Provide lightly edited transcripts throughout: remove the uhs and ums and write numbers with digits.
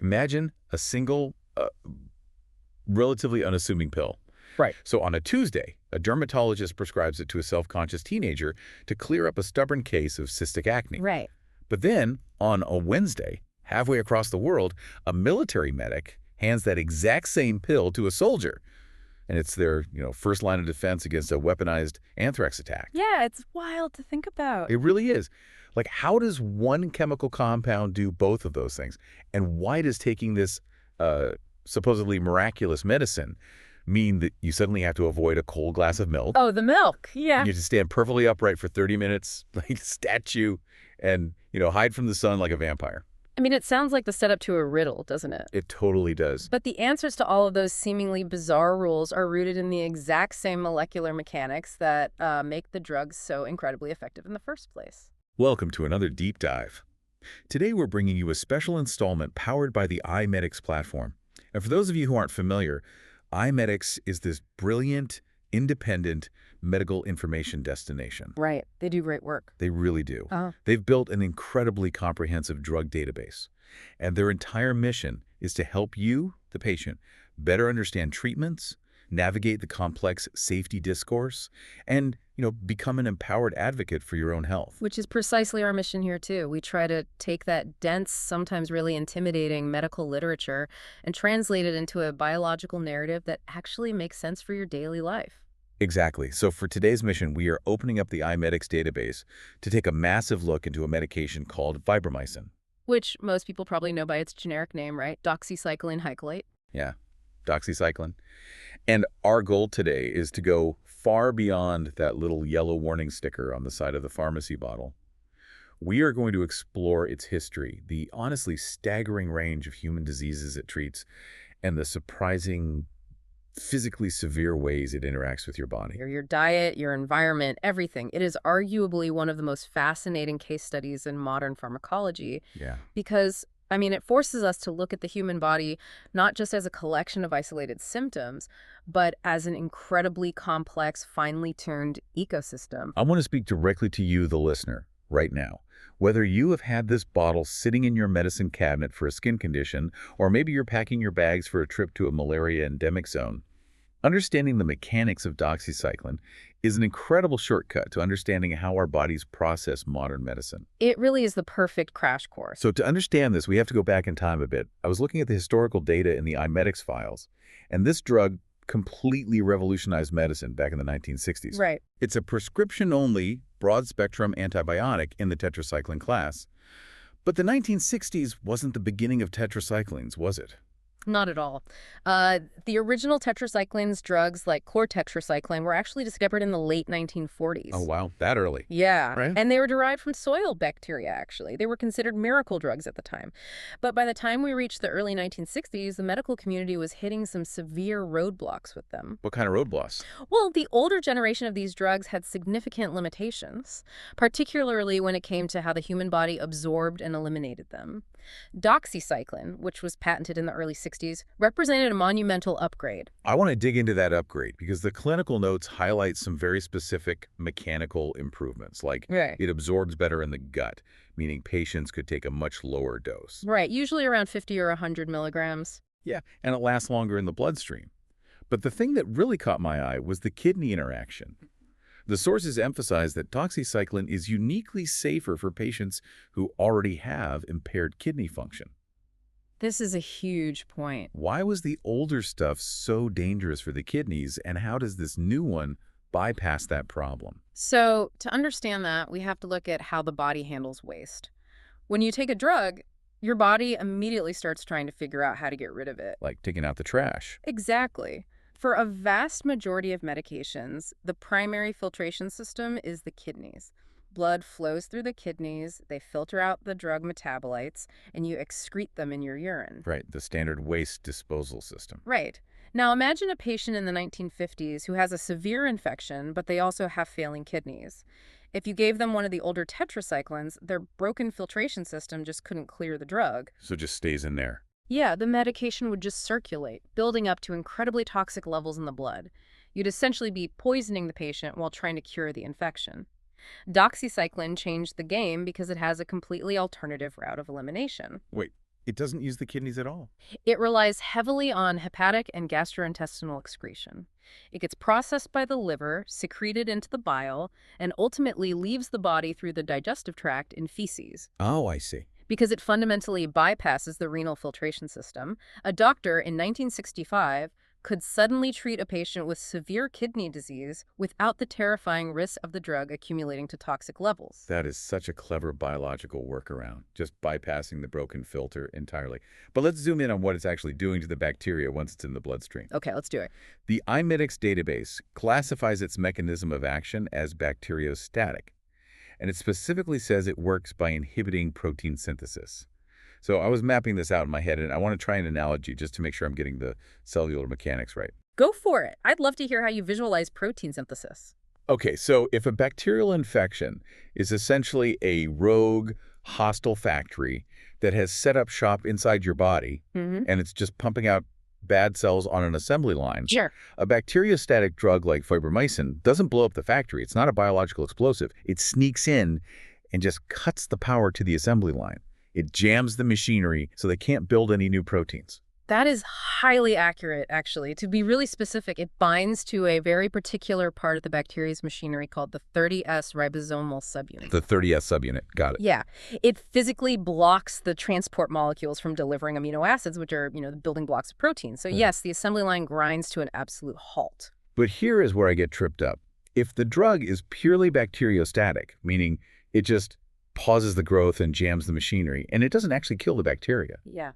Imagine a single, relatively unassuming pill. Right. So on a Tuesday, a dermatologist prescribes it to a self-conscious teenager to clear up a stubborn case of cystic acne. Right. But then, on a Wednesday, halfway across the world, a military medic hands that exact same pill to a soldier. And it's their, first line of defense against a weaponized anthrax attack. Yeah, it's wild to think about. It really is. Like, how does one chemical compound do both of those things? And why does taking this supposedly miraculous medicine mean that you suddenly have to avoid a cold glass of milk? Oh, the milk. Yeah. You have to stand perfectly upright for 30 minutes, like a statue, and, hide from the sun like a vampire. I mean, it sounds like the setup to a riddle, doesn't it? It totally does. But the answers to all of those seemingly bizarre rules are rooted in the exact same molecular mechanics that make the drugs so incredibly effective in the first place. Welcome to another deep dive. Today we're bringing you a special installment powered by the iMedix platform. And for those of you who aren't familiar, iMedix is this brilliant, independent medical information destination. Right. They do great work. They really do. They've built an incredibly comprehensive drug database. And their entire mission is to help you, the patient, better understand treatments, navigate the complex safety discourse, and, become an empowered advocate for your own health. Which is precisely our mission here, too. We try to take that dense, sometimes really intimidating medical literature and translate it into a biological narrative that actually makes sense for your daily life. Exactly. So for today's mission, we are opening up the iMedix database to take a massive look into a medication called vibramycin. Which most people probably know by its generic name, right? Doxycycline hyclate. Yeah, doxycycline. And our goal today is to go far beyond that little yellow warning sticker on the side of the pharmacy bottle. We are going to explore its history, the honestly staggering range of human diseases it treats, and the surprising, physically severe ways it interacts with your body. Your diet, your environment, everything. It is arguably one of the most fascinating case studies in modern pharmacology. Yeah. Because, it forces us to look at the human body not just as a collection of isolated symptoms, but as an incredibly complex, finely tuned ecosystem. I want to speak directly to you, the listener, right now. Whether you have had this bottle sitting in your medicine cabinet for a skin condition, or maybe you're packing your bags for a trip to a malaria endemic zone, understanding the mechanics of doxycycline is an incredible shortcut to understanding how our bodies process modern medicine. It really is the perfect crash course. So to understand this, we have to go back in time a bit. I was looking at the historical data in the iMedix files, and this drug completely revolutionized medicine back in the 1960s. Right. It's a prescription-only, broad-spectrum antibiotic in the tetracycline class. But the 1960s wasn't the beginning of tetracyclines, was it? Not at all. The original tetracyclines drugs like chlortetracycline were actually discovered in the late 1940s. Oh, wow. That early. Yeah. Right. And they were derived from soil bacteria, actually. They were considered miracle drugs at the time. But by the time we reached the early 1960s, the medical community was hitting some severe roadblocks with them. What kind of roadblocks? Well, the older generation of these drugs had significant limitations, particularly when it came to how the human body absorbed and eliminated them. Doxycycline, which was patented in the early 60s, represented a monumental upgrade. I want to dig into that upgrade because the clinical notes highlight some very specific mechanical improvements, like it absorbs better in the gut, meaning patients could take a much lower dose. Right, usually around 50 or 100 milligrams. Yeah, and it lasts longer in the bloodstream. But the thing that really caught my eye was the kidney interaction. The sources emphasize that doxycycline is uniquely safer for patients who already have impaired kidney function. This is a huge point. Why was the older stuff so dangerous for the kidneys, and how does this new one bypass that problem? So, to understand that, we have to look at how the body handles waste. When you take a drug, your body immediately starts trying to figure out how to get rid of it. Like taking out the trash. Exactly. For a vast majority of medications, the primary filtration system is the kidneys. Blood flows through the kidneys, they filter out the drug metabolites, and you excrete them in your urine. Right, the standard waste disposal system. Right. Now imagine a patient in the 1950s who has a severe infection, but they also have failing kidneys. If you gave them one of the older tetracyclines, their broken filtration system just couldn't clear the drug. So it just stays in there. Yeah, the medication would just circulate, building up to incredibly toxic levels in the blood. You'd essentially be poisoning the patient while trying to cure the infection. Doxycycline changed the game because it has a completely alternative route of elimination. Wait, It doesn't use the kidneys at all. It relies heavily on hepatic and gastrointestinal excretion. It gets processed by the liver, secreted into the bile, and ultimately leaves the body through the digestive tract in feces. Oh, I see. Because it fundamentally bypasses the renal filtration system, a doctor in 1965 could suddenly treat a patient with severe kidney disease without the terrifying risk of the drug accumulating to toxic levels. That is such a clever biological workaround, just bypassing the broken filter entirely. But let's zoom in on what it's actually doing to the bacteria once it's in the bloodstream. Okay, let's do it. The iMedix database classifies its mechanism of action as bacteriostatic, and it specifically says it works by inhibiting protein synthesis. So I was mapping this out in my head, and I want to try an analogy just to make sure I'm getting the cellular mechanics right. Go for it. I'd love to hear how you visualize protein synthesis. Okay, so if a bacterial infection is essentially a rogue, hostile factory that has set up shop inside your body, and it's just pumping out bad cells on an assembly line, Sure. a bacteriostatic drug like vibramycin doesn't blow up the factory. It's not a biological explosive. It sneaks in and just cuts the power to the assembly line. It jams the machinery so they can't build any new proteins. That is highly accurate, actually. To be really specific, it binds to a very particular part of the bacteria's machinery called the 30S ribosomal subunit. The 30S subunit. Got it. Yeah. It physically blocks the transport molecules from delivering amino acids, which are, the building blocks of protein. So yes, the assembly line grinds to an absolute halt. But here is where I get tripped up. If the drug is purely bacteriostatic, meaning it just pauses the growth and jams the machinery, and it doesn't actually kill the bacteria, Yeah.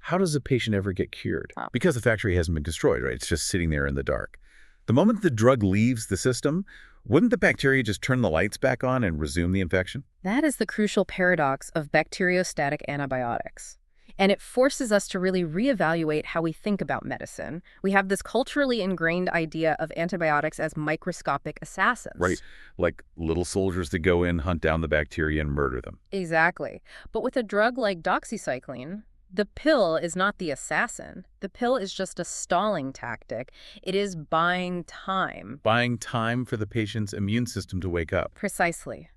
how does the patient ever get cured? Wow. Because the factory hasn't been destroyed, right? It's just sitting there in the dark. The moment the drug leaves the system, wouldn't the bacteria just turn the lights back on and resume the infection? That is the crucial paradox of bacteriostatic antibiotics. And it forces us to really reevaluate how we think about medicine. We have this culturally ingrained idea of antibiotics as microscopic assassins. Right, like little soldiers that go in, hunt down the bacteria, and murder them. Exactly. But with a drug like doxycycline, the pill is not the assassin. The pill is just a stalling tactic. It is buying time. Buying time for the patient's immune system to wake up. Precisely.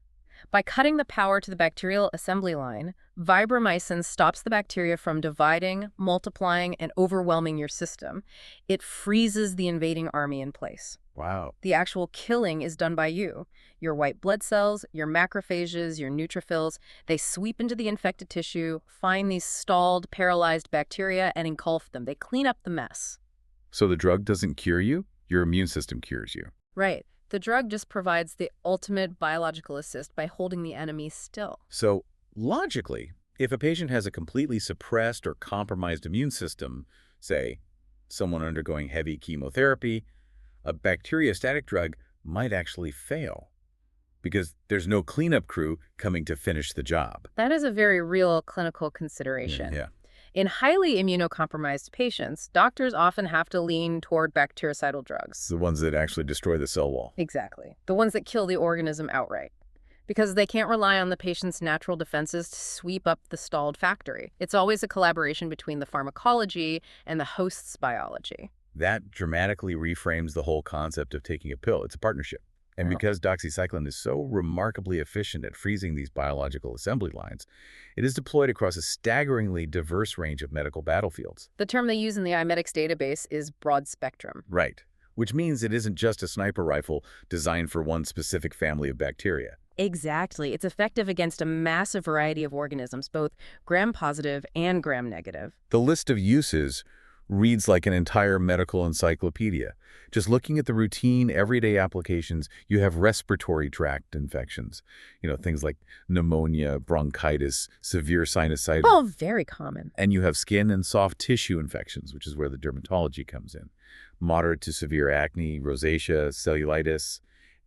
By cutting the power to the bacterial assembly line, vibramycin stops the bacteria from dividing, multiplying, and overwhelming your system. It freezes the invading army in place. Wow. The actual killing is done by you. Your white blood cells, your macrophages, your neutrophils, they sweep into the infected tissue, find these stalled, paralyzed bacteria, and engulf them. They clean up the mess. So the drug doesn't cure you? Your immune system cures you. Right. The drug just provides the ultimate biological assist by holding the enemy still. So, logically, if a patient has a completely suppressed or compromised immune system, say, someone undergoing heavy chemotherapy, a bacteriostatic drug might actually fail because there's no cleanup crew coming to finish the job. That is a very real clinical consideration. Yeah. In highly immunocompromised patients, doctors often have to lean toward bactericidal drugs. The ones that actually destroy the cell wall. Exactly. The ones that kill the organism outright. Because they can't rely on the patient's natural defenses to sweep up the stalled factory. It's always a collaboration between the pharmacology and the host's biology. That dramatically reframes the whole concept of taking a pill. It's a partnership. And because doxycycline is so remarkably efficient at freezing these biological assembly lines, it is deployed across a staggeringly diverse range of medical battlefields. The term they use in the iMedix database is broad spectrum. Right. Which means it isn't just a sniper rifle designed for one specific family of bacteria. Exactly. It's effective against a massive variety of organisms, both gram-positive and gram-negative. The list of uses reads like an entire medical encyclopedia. Just looking at the routine, everyday applications, you have respiratory tract infections. Things like pneumonia, bronchitis, severe sinusitis. Oh, very common. And you have skin and soft tissue infections, which is where the dermatology comes in. Moderate to severe acne, rosacea, cellulitis,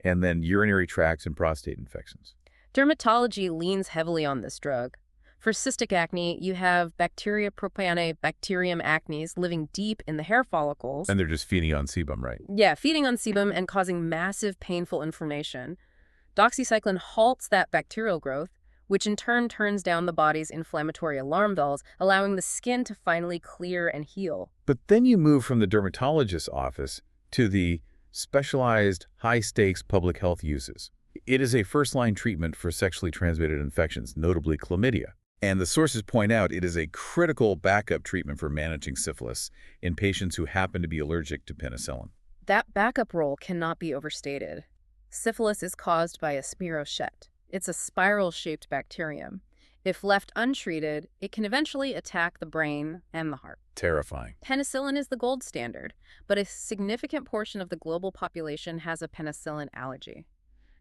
and then urinary tract and prostate infections. Dermatology leans heavily on this drug. For cystic acne, you have Bacteria propionibacterium acnes living deep in the hair follicles. And they're just feeding on sebum, right? Yeah, feeding on sebum and causing massive painful inflammation. Doxycycline halts that bacterial growth, which in turn turns down the body's inflammatory alarm bells, allowing the skin to finally clear and heal. But then you move from the dermatologist's office to the specialized, high-stakes public health uses. It is a first-line treatment for sexually transmitted infections, notably chlamydia. And the sources point out it is a critical backup treatment for managing syphilis in patients who happen to be allergic to penicillin. That backup role cannot be overstated. Syphilis is caused by a spirochete. It's a spiral-shaped bacterium. If left untreated, it can eventually attack the brain and the heart. Terrifying. Penicillin is the gold standard, but a significant portion of the global population has a penicillin allergy.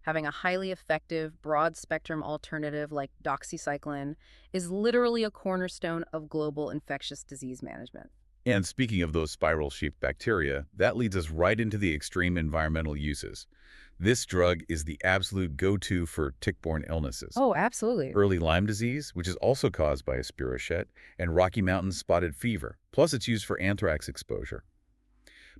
Having a highly effective, broad-spectrum alternative like doxycycline is literally a cornerstone of global infectious disease management. And speaking of those spiral-shaped bacteria, that leads us right into the extreme environmental uses. This drug is the absolute go-to for tick-borne illnesses. Oh, absolutely. Early Lyme disease, which is also caused by a spirochete, and Rocky Mountain spotted fever. Plus, it's used for anthrax exposure.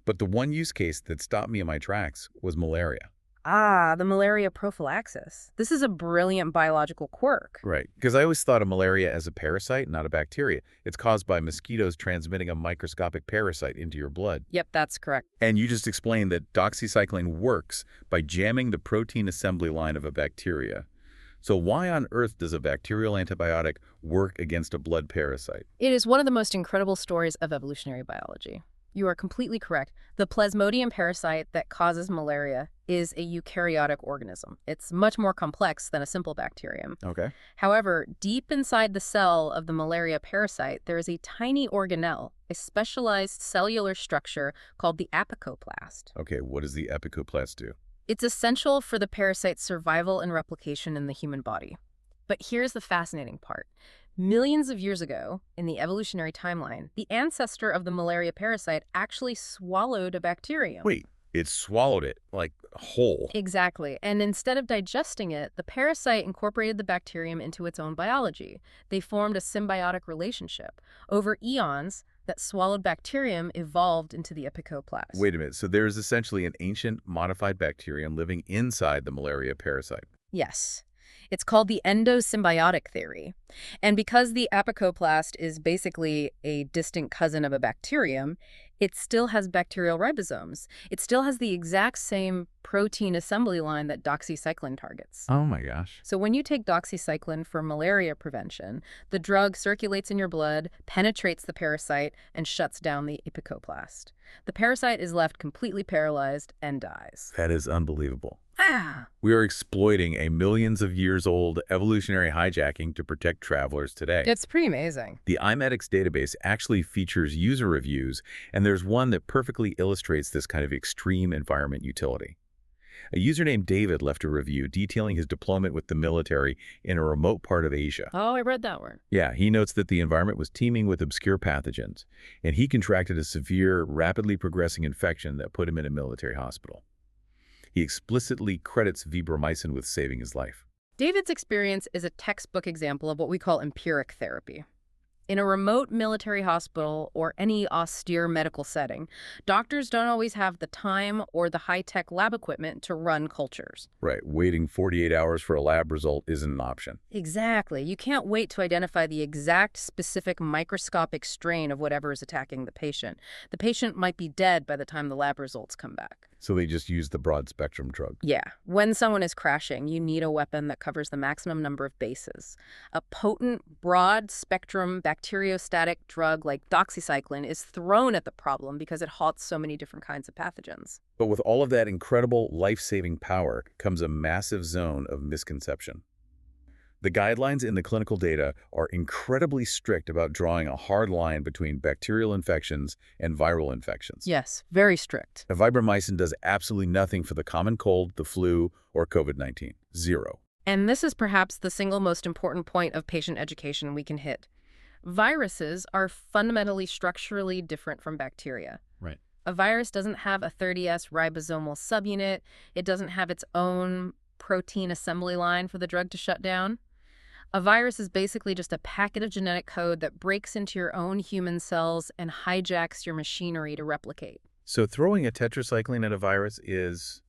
But the one use case that stopped me in my tracks was malaria. Ah, the malaria prophylaxis. This is a brilliant biological quirk. Right, because I always thought of malaria as a parasite, not a bacteria. It's caused by mosquitoes transmitting a microscopic parasite into your blood. Yep, that's correct. And you just explained that doxycycline works by jamming the protein assembly line of a bacteria. So why on earth does a bacterial antibiotic work against a blood parasite? It is one of the most incredible stories of evolutionary biology. You are completely correct. The Plasmodium parasite that causes malaria is a eukaryotic organism. It's much more complex than a simple bacterium. Okay. However, deep inside the cell of the malaria parasite, there is a tiny organelle, a specialized cellular structure called the apicoplast. Okay, what does the apicoplast do? It's essential for the parasite's survival and replication in the human body. But here's the fascinating part. Millions of years ago, in the evolutionary timeline, the ancestor of the malaria parasite actually swallowed a bacterium. Wait, it swallowed it, like whole. Exactly. And instead of digesting it, the parasite incorporated the bacterium into its own biology. They formed a symbiotic relationship. Over eons, that swallowed bacterium evolved into the apicoplast. Wait a minute, so there is essentially an ancient modified bacterium living inside the malaria parasite. Yes. It's called the endosymbiotic theory. And because the apicoplast is basically a distant cousin of a bacterium, it still has bacterial ribosomes. It still has the exact same protein assembly line that doxycycline targets. Oh my gosh. So when you take doxycycline for malaria prevention, the drug circulates in your blood, penetrates the parasite, and shuts down the apicoplast. The parasite is left completely paralyzed and dies. That is unbelievable. Ah! We are exploiting a millions of years old evolutionary hijacking to protect travelers today. It's pretty amazing. The iMedix database actually features user reviews, and there's one that perfectly illustrates this kind of extreme environment utility. A user named David left a review detailing his deployment with the military in a remote part of Asia. Oh, I read that one. Yeah, he notes that the environment was teeming with obscure pathogens, and he contracted a severe, rapidly progressing infection that put him in a military hospital. He explicitly credits vibramycin with saving his life. David's experience is a textbook example of what we call empiric therapy. In a remote military hospital or any austere medical setting, doctors don't always have the time or the high-tech lab equipment to run cultures. Right, waiting 48 hours for a lab result isn't an option. Exactly. You can't wait to identify the exact specific microscopic strain of whatever is attacking the patient. The patient might be dead by the time the lab results come back. So they just use the broad-spectrum drug. Yeah. When someone is crashing, you need a weapon that covers the maximum number of bases. A potent, broad-spectrum bacteriostatic drug like doxycycline is thrown at the problem because it halts so many different kinds of pathogens. But with all of that incredible life-saving power comes a massive zone of misconception. The guidelines in the clinical data are incredibly strict about drawing a hard line between bacterial infections and viral infections. Yes, very strict. Now, vibramycin does absolutely nothing for the common cold, the flu, or COVID-19. Zero. And this is perhaps the single most important point of patient education we can hit. Viruses are fundamentally structurally different from bacteria. Right. A virus doesn't have a 30S ribosomal subunit. It doesn't have its own protein assembly line for the drug to shut down. A virus is basically just a packet of genetic code that breaks into your own human cells and hijacks your machinery to replicate. So throwing a tetracycline at a virus is,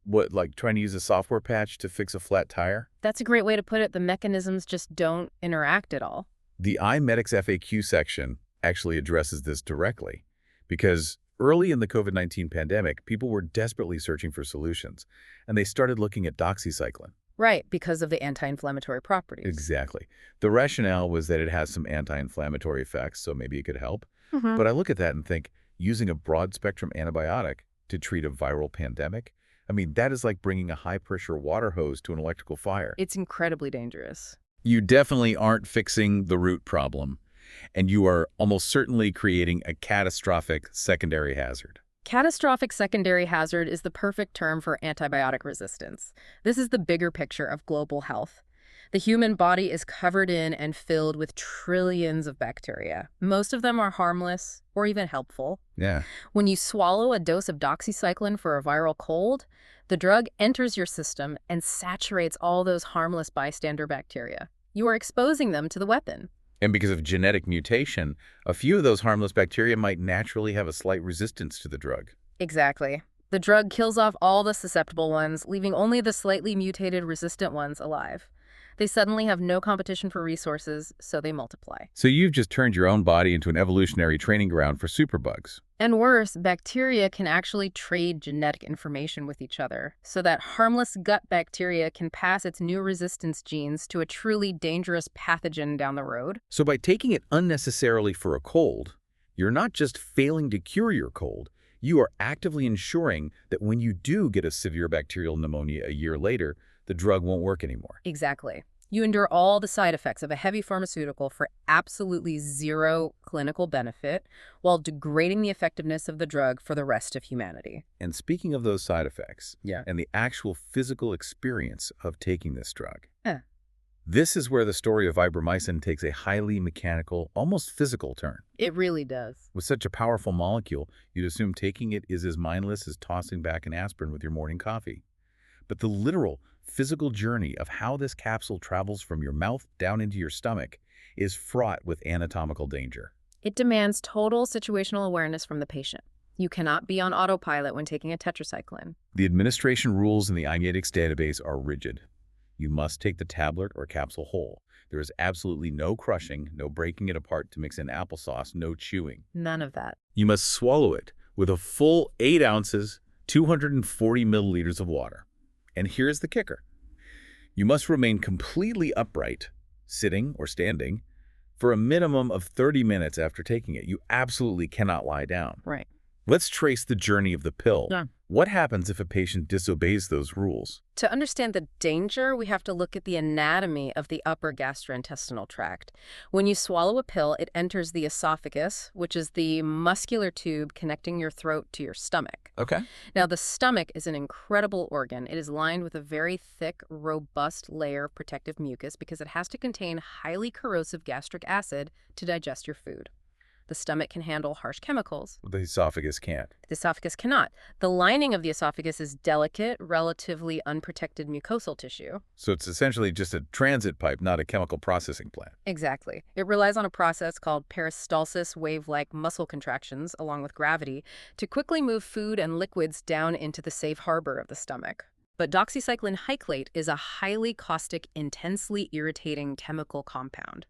what, like trying to use a software patch to fix a flat tire? That's a great way to put it. The mechanisms just don't interact at all. The iMedix FAQ section actually addresses this directly, because early in the COVID-19 pandemic, people were desperately searching for solutions, and they started looking at doxycycline. Right, because of the anti-inflammatory properties. Exactly. The rationale was that it has some anti-inflammatory effects, so maybe it could help. Hmm. But I look at that and think, using a broad-spectrum antibiotic to treat a viral pandemic? I mean, that is like bringing a high-pressure water hose to an electrical fire. It's incredibly dangerous. You definitely aren't fixing the root problem, and you are almost certainly creating a catastrophic secondary hazard. Catastrophic secondary hazard is the perfect term for antibiotic resistance. This is the bigger picture of global health. The human body is covered in and filled with trillions of bacteria. Most of them are harmless or even helpful. Yeah. When you swallow a dose of doxycycline for a viral cold, the drug enters your system and saturates all those harmless bystander bacteria. You are exposing them to the weapon. And because of genetic mutation, a few of those harmless bacteria might naturally have a slight resistance to the drug. Exactly. The drug kills off all the susceptible ones, leaving only the slightly mutated resistant ones alive. They suddenly have no competition for resources, so they multiply. So you've just turned your own body into an evolutionary training ground for superbugs. And worse, bacteria can actually trade genetic information with each other, so that harmless gut bacteria can pass its new resistance genes to a truly dangerous pathogen down the road. So by taking it unnecessarily for a cold, you're not just failing to cure your cold, you are actively ensuring that when you do get a severe bacterial pneumonia a year later, the drug won't work anymore. Exactly. You endure all the side effects of a heavy pharmaceutical for absolutely zero clinical benefit while degrading the effectiveness of the drug for the rest of humanity. And speaking of those side effects, Yeah. and the actual physical experience of taking this drug, Eh. this is where the story of vibramycin takes a highly mechanical, almost physical turn. It really does. With such a powerful molecule, you'd assume taking it is as mindless as tossing back an aspirin with your morning coffee. But the literal, physical journey of how this capsule travels from your mouth down into your stomach is fraught with anatomical danger. It demands total situational awareness from the patient. You cannot be on autopilot when taking a tetracycline. The administration rules in the iMedix database are rigid. You must take the tablet or capsule whole. There is absolutely no crushing, no breaking it apart to mix in applesauce, no chewing. None of that. You must swallow it with a full 8 ounces, 240 milliliters of water. And here's the kicker. You must remain completely upright, sitting or standing, for a minimum of 30 minutes after taking it. You absolutely cannot lie down. Right. Let's trace the journey of the pill. Yeah. What happens if a patient disobeys those rules? To understand the danger, we have to look at the anatomy of the upper gastrointestinal tract. When you swallow a pill, it enters the esophagus, which is the muscular tube connecting your throat to your stomach. Okay. Now, the stomach is an incredible organ. It is lined with a very thick, robust layer of protective mucus because it has to contain highly corrosive gastric acid to digest your food. The stomach can handle harsh chemicals. The esophagus can't. The esophagus cannot. The lining of the esophagus is delicate, relatively unprotected mucosal tissue. So it's essentially just a transit pipe, not a chemical processing plant. Exactly. It relies on a process called peristalsis wave-like muscle contractions, along with gravity, to quickly move food and liquids down into the safe harbor of the stomach. But doxycycline hyclate is a highly caustic, intensely irritating chemical compound.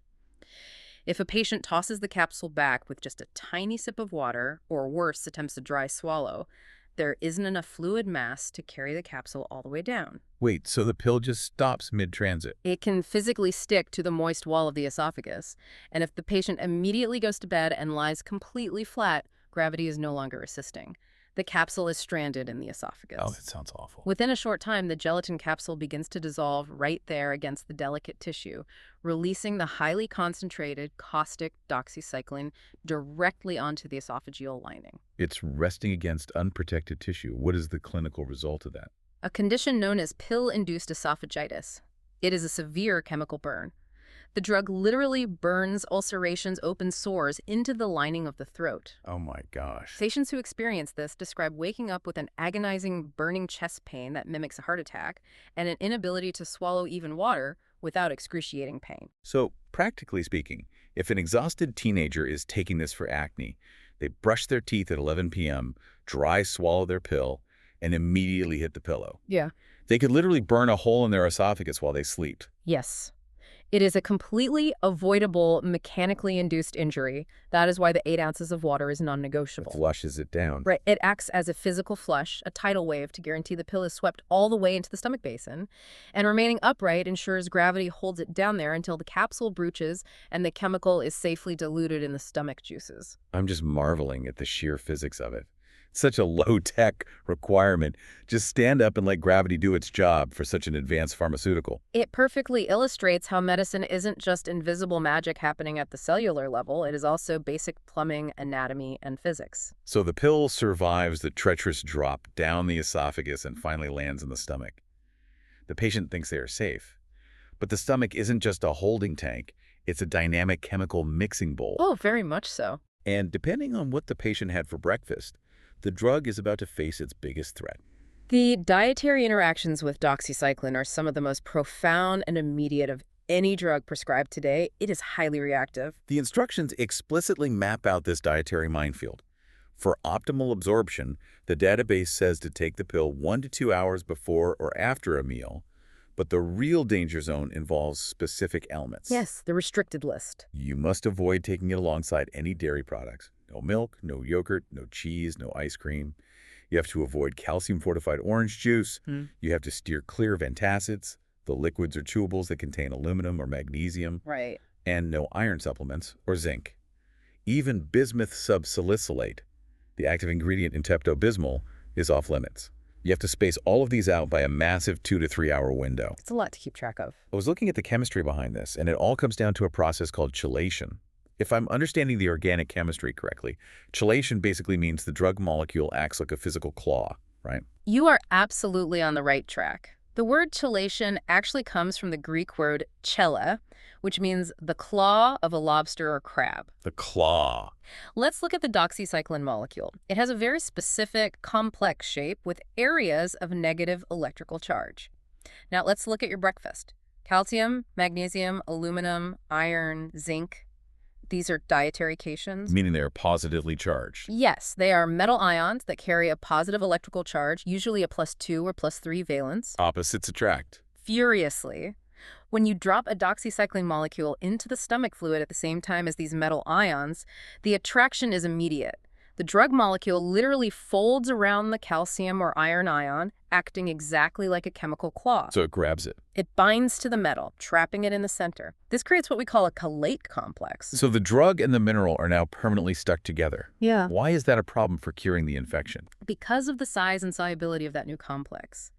If a patient tosses the capsule back with just a tiny sip of water, or worse, attempts a dry swallow, there isn't enough fluid mass to carry the capsule all the way down. Wait, so the pill just stops mid-transit? It can physically stick to the moist wall of the esophagus, and if the patient immediately goes to bed and lies completely flat, gravity is no longer assisting. The capsule is stranded in the esophagus. Oh, that sounds awful. Within a short time, the gelatin capsule begins to dissolve right there against the delicate tissue, releasing the highly concentrated, caustic doxycycline directly onto the esophageal lining. It's resting against unprotected tissue. What is the clinical result of that? A condition known as pill-induced esophagitis. It is a severe chemical burn. The drug literally burns ulcerations, open sores into the lining of the throat. Oh my gosh. Patients who experience this describe waking up with an agonizing, burning chest pain that mimics a heart attack and an inability to swallow even water without excruciating pain. So, practically speaking, if an exhausted teenager is taking this for acne, they brush their teeth at 11 p.m., dry swallow their pill, and immediately hit the pillow. Yeah. They could literally burn a hole in their esophagus while they sleep. Yes. It is a completely avoidable, mechanically induced injury. That is why the 8 ounces of water is It non-negotiable. flushes it down. Right. It acts as a physical flush, a tidal wave, to guarantee the pill is swept all the way into the stomach basin. And remaining upright ensures gravity holds it down there until the capsule breaches and the chemical is safely diluted in the stomach juices. I'm just marveling at the sheer physics of it. Such a low-tech requirement. Just stand up and let gravity do its job for such an advanced pharmaceutical. It perfectly illustrates how medicine isn't just invisible magic happening at the cellular level. It is also basic plumbing, anatomy, and physics. So the pill survives the treacherous drop down the esophagus and finally lands in the stomach. The patient thinks they are safe. But the stomach isn't just a holding tank. It's a dynamic chemical mixing bowl. Oh, very much so. And depending on what the patient had for breakfast, the drug is about to face its biggest threat. The dietary interactions with doxycycline are some of the most profound and immediate of any drug prescribed today. It is highly reactive. The instructions explicitly map out this dietary minefield. For optimal absorption, the database says to take the pill 1 to 2 hours before or after a meal, but the real danger zone involves specific elements. Yes, the restricted list. You must avoid taking it alongside any dairy products. No milk, no yogurt, no cheese, no ice cream. You have to avoid calcium-fortified orange juice. You have to steer clear of antacids, the liquids or chewables that contain aluminum or magnesium, Right. and no iron supplements or zinc. Even bismuth subsalicylate, the active ingredient in Pepto-Bismol, is off limits. You have to space all of these out by a massive 2 to 3 hour window. It's a lot to keep track of. I was looking at the chemistry behind this, and it all comes down to a process called chelation. If I'm understanding the organic chemistry correctly, chelation basically means the drug molecule acts like a physical claw, right? You are absolutely on the right track. The word chelation actually comes from the Greek word chela, which means the claw of a lobster or crab. The claw. Let's look at the doxycycline molecule. It has a very specific, complex shape with areas of negative electrical charge. Now let's look at your breakfast. Calcium, magnesium, aluminum, iron, zinc. These are dietary cations. Meaning they are positively charged. Yes, they are metal ions that carry a positive electrical charge, usually a +2 or +3 valence. Opposites attract. Furiously. When you drop a doxycycline molecule into the stomach fluid at the same time as these metal ions, the attraction is immediate. The drug molecule literally folds around the calcium or iron ion, acting exactly like a chemical claw. So it grabs it. It binds to the metal, trapping it in the center. This creates what we call a chelate complex. So the drug and the mineral are now permanently stuck together. Yeah. Why is that a problem for curing the infection? Because of the size and solubility of that new complex.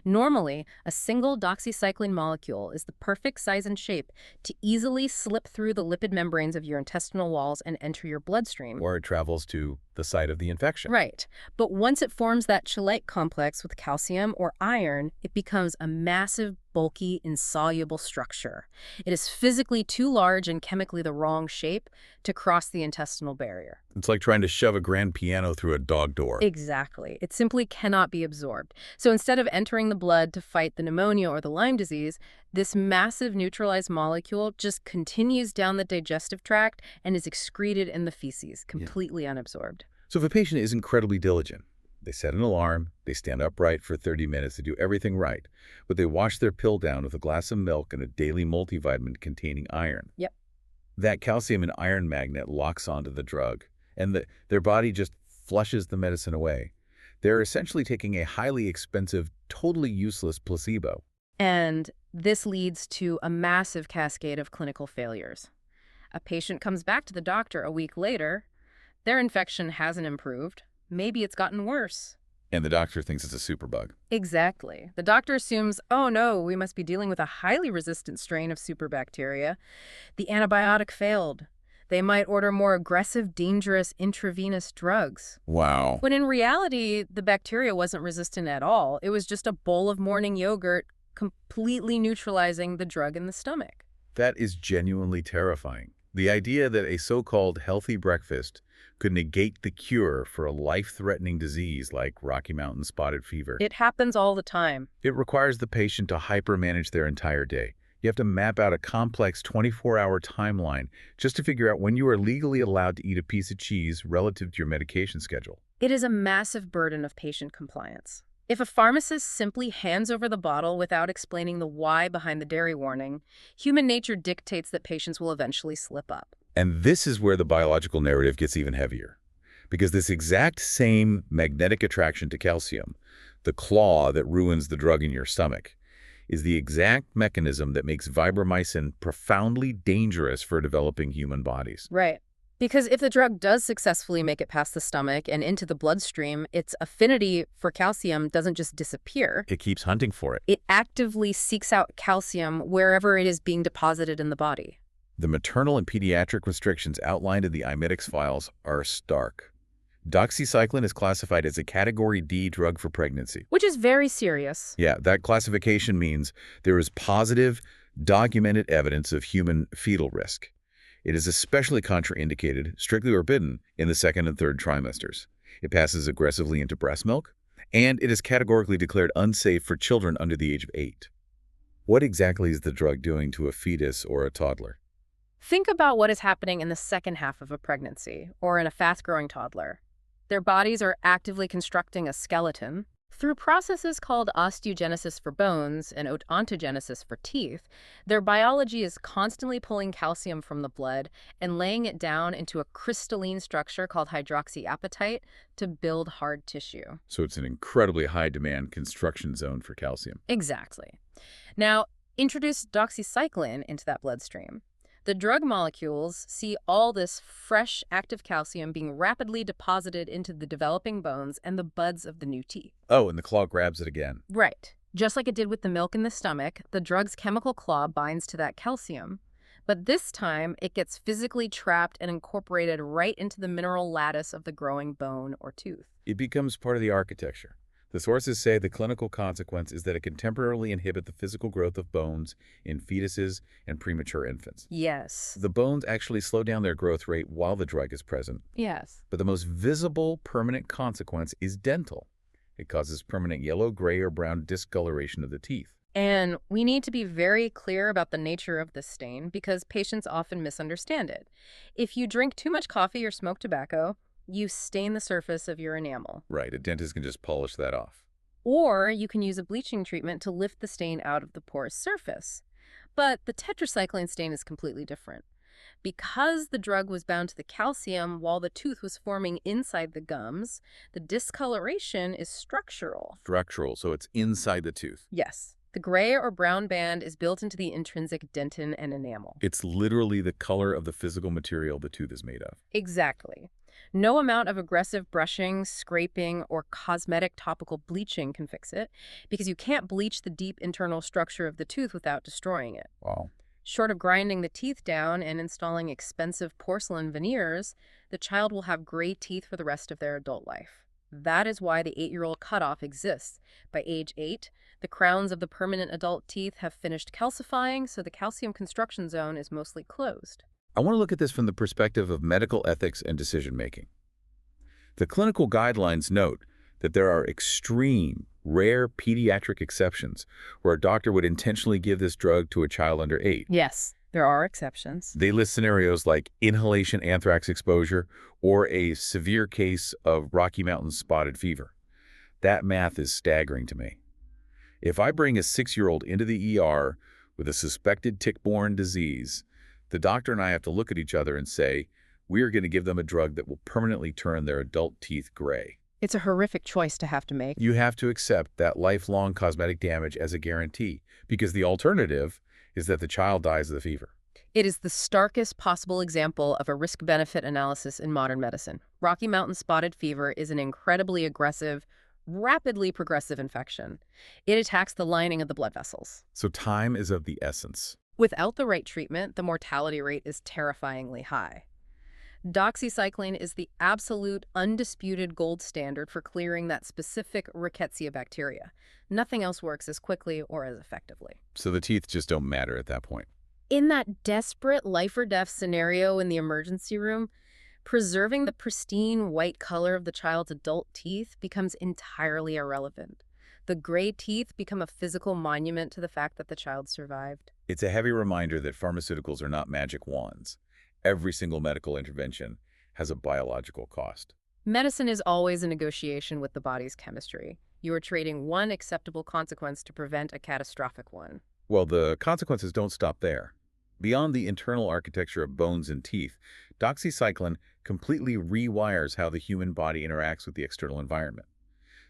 Normally, a single doxycycline molecule is the perfect size and shape to easily slip through the lipid membranes of your intestinal walls and enter your bloodstream. Or it travels to the site of the infection. Right. But once it forms that chelate complex with calcium or iron, it becomes a massive, bulky, insoluble structure. It is physically too large and chemically the wrong shape to cross the intestinal barrier. It's like trying to shove a grand piano through a dog door. Exactly. It simply cannot be absorbed. So instead of entering the blood to fight the pneumonia or the Lyme disease, this massive neutralized molecule just continues down the digestive tract and is excreted in the feces, completely unabsorbed. So if a patient is incredibly diligent, they set an alarm, they stand upright for 30 minutes, they do everything right, but they wash their pill down with a glass of milk and a daily multivitamin containing iron. Yep. That calcium and iron magnet locks onto the drug, and their body just flushes the medicine away. They're essentially taking a highly expensive, totally useless placebo. And this leads to a massive cascade of clinical failures. A patient comes back to the doctor a week later. Their infection hasn't improved. Maybe it's gotten worse. And the doctor thinks it's a superbug. Exactly. The doctor assumes, oh no, we must be dealing with a highly resistant strain of superbacteria. The antibiotic failed. They might order more aggressive, dangerous intravenous drugs. Wow. When in reality, the bacteria wasn't resistant at all. It was just a bowl of morning yogurt completely neutralizing the drug in the stomach. That is genuinely terrifying. The idea that a so-called healthy breakfast could negate the cure for a life-threatening disease like Rocky Mountain spotted fever. It happens all the time. It requires the patient to hyper-manage their entire day. You have to map out a complex 24-hour timeline just to figure out when you are legally allowed to eat a piece of cheese relative to your medication schedule. It is a massive burden of patient compliance. If a pharmacist simply hands over the bottle without explaining the why behind the dairy warning, human nature dictates that patients will eventually slip up. And this is where the biological narrative gets even heavier. Because this exact same magnetic attraction to calcium, the claw that ruins the drug in your stomach, is the exact mechanism that makes vibramycin profoundly dangerous for developing human bodies. Right. Because if the drug does successfully make it past the stomach and into the bloodstream, its affinity for calcium doesn't just disappear. It keeps hunting for it. It actively seeks out calcium wherever it is being deposited in the body. The maternal and pediatric restrictions outlined in the iMedix files are stark. Doxycycline is classified as a Category D drug for pregnancy. Which is very serious. Yeah, that classification means there is positive, documented evidence of human fetal risk. It is especially contraindicated, strictly forbidden, in the second and third trimesters. It passes aggressively into breast milk, and it is categorically declared unsafe for children under the age of 8. What exactly is the drug doing to a fetus or a toddler? Think about what is happening in the second half of a pregnancy or in a fast-growing toddler. Their bodies are actively constructing a skeleton. Through processes called osteogenesis for bones and ontogenesis for teeth, their biology is constantly pulling calcium from the blood and laying it down into a crystalline structure called hydroxyapatite to build hard tissue. So it's an incredibly high-demand construction zone for calcium. Exactly. Now, introduce doxycycline into that bloodstream. The drug molecules see all this fresh, active calcium being rapidly deposited into the developing bones and the buds of the new teeth. Oh, and the claw grabs it again. Right. Just like it did with the milk in the stomach, the drug's chemical claw binds to that calcium. But this time, it gets physically trapped and incorporated right into the mineral lattice of the growing bone or tooth. It becomes part of the architecture. The sources say the clinical consequence is that it can temporarily inhibit the physical growth of bones in fetuses and premature infants. Yes. The bones actually slow down their growth rate while the drug is present. Yes. But the most visible permanent consequence is dental. It causes permanent yellow, gray, or brown discoloration of the teeth. And we need to be very clear about the nature of this stain because patients often misunderstand it. If you drink too much coffee or smoke tobacco, you stain the surface of your enamel. Right, a dentist can just polish that off. Or you can use a bleaching treatment to lift the stain out of the porous surface. But the tetracycline stain is completely different. Because the drug was bound to the calcium while the tooth was forming inside the gums, the discoloration is structural. Structural, so it's inside the tooth. Yes. The gray or brown band is built into the intrinsic dentin and enamel. It's literally the color of the physical material the tooth is made of. Exactly. No amount of aggressive brushing, scraping, or cosmetic topical bleaching can fix it, because you can't bleach the deep internal structure of the tooth without destroying it. Wow. Short of grinding the teeth down and installing expensive porcelain veneers, the child will have gray teeth for the rest of their adult life. That is why the 8-year-old cutoff exists. By age 8, the crowns of the permanent adult teeth have finished calcifying, so the calcium construction zone is mostly closed. I want to look at this from the perspective of medical ethics and decision-making. The clinical guidelines note that there are extreme, rare pediatric exceptions where a doctor would intentionally give this drug to a child under 8. Yes, there are exceptions. They list scenarios like inhalation anthrax exposure or a severe case of Rocky Mountain spotted fever. That math is staggering to me. If I bring a 6-year-old into the ER with a suspected tick-borne disease, the doctor and I have to look at each other and say, we are going to give them a drug that will permanently turn their adult teeth gray. It's a horrific choice to have to make. You have to accept that lifelong cosmetic damage as a guarantee, because the alternative is that the child dies of the fever. It is the starkest possible example of a risk-benefit analysis in modern medicine. Rocky Mountain spotted fever is an incredibly aggressive, rapidly progressive infection. It attacks the lining of the blood vessels. So time is of the essence. Without the right treatment, the mortality rate is terrifyingly high. Doxycycline is the absolute, undisputed gold standard for clearing that specific rickettsia bacteria. Nothing else works as quickly or as effectively. So the teeth just don't matter at that point. In that desperate life-or-death scenario in the emergency room, preserving the pristine white color of the child's adult teeth becomes entirely irrelevant. The gray teeth become a physical monument to the fact that the child survived. It's a heavy reminder that pharmaceuticals are not magic wands. Every single medical intervention has a biological cost. Medicine is always a negotiation with the body's chemistry. You are trading one acceptable consequence to prevent a catastrophic one. Well, the consequences don't stop there. Beyond the internal architecture of bones and teeth, doxycycline completely rewires how the human body interacts with the external environment,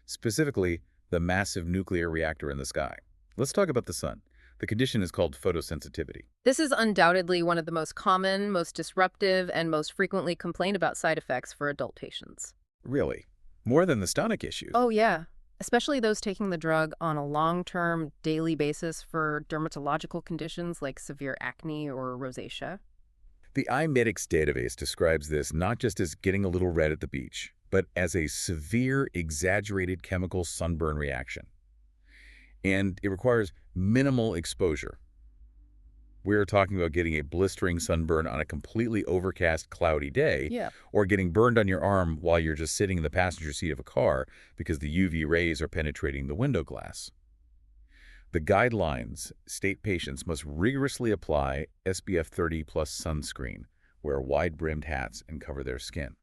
specifically the massive nuclear reactor in the sky. Let's talk about the sun. The condition is called photosensitivity. This is undoubtedly one of the most common, most disruptive, and most frequently complained about side effects for adult patients. Really? More than the stomach issues. Oh, yeah. Especially those taking the drug on a long-term, daily basis for dermatological conditions like severe acne or rosacea. The iMedix database describes this not just as getting a little red at the beach, but as a severe, exaggerated chemical sunburn reaction. And it requires minimal exposure. We're talking about getting a blistering sunburn on a completely overcast, cloudy day, Yeah. or getting burned on your arm while you're just sitting in the passenger seat of a car because the UV rays are penetrating the window glass. The guidelines state patients must rigorously apply SPF 30 plus sunscreen, wear wide-brimmed hats, and cover their skin.